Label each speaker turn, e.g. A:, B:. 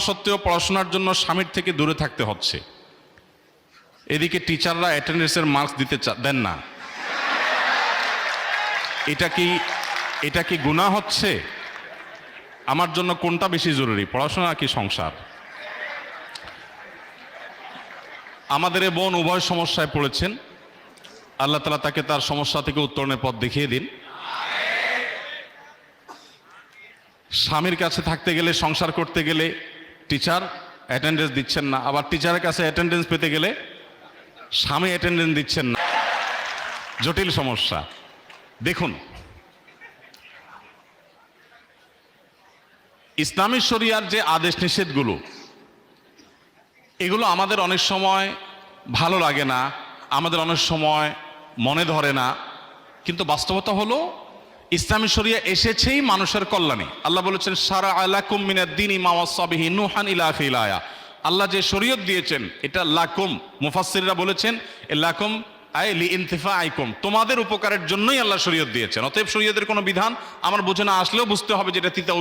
A: সত্ত্বেও পড়াশোনার জন্য স্বামীর থেকে দূরে থাকতে হচ্ছে, এদিকে টিচাররা অ্যাটেন্ডেন্সের মার্কস দিতে দেন না, এটা কি গুনাহ হচ্ছে? আমার জন্য কোনটা বেশি জরুরি, পড়াশোনা নাকি সংসার? আমাদের এ বোন উভয় সমস্যায় পড়েছেন, আল্লাহ তাআলা তাকে তার সমস্যা থেকে উত্তরণের পথ দেখিয়ে দিন। স্বামীর কাছে থাকতে গেলে, সংসার করতে গেলে টিচার অ্যাটেন্ডেন্স দিচ্ছেন না, আবার টিচারের কাছে অ্যাটেন্ডেন্স পেতে গেলে স্বামী অ্যাটেন্ডেন্স দিচ্ছেন না, জটিল সমস্যা। দেখুন, ইসলামী শরিয়ার যে আদেশ নিষেধগুলো, এগুলো আমাদের অনেক সময় ভালো লাগে না, আমাদের অনেক সময় মনে ধরে না, কিন্তু বাস্তবতা হলো ইসলামী শরিয়া এসেছেই মানুষের কল্যাণে। আল্লাহ বলেছেন শারা আলাকুম মিনাদ দীনি মা ওয়াসা বিহি নূহান ইলা আখিল আয়া। আল্লাহ যে শরীয়ত দিয়েছেন এটা লাকুম, মুফাসসিররা বলেছেন এ লাকুম আই লিইনতিফাইকুম, তোমাদের উপকারের জন্যই আল্লাহ শরীয়ত দিয়েছেন। অতএব শরীয়তের কোনো বিধান আমার বুঝে না আসলেও বুঝতে হবে যেটা তিতা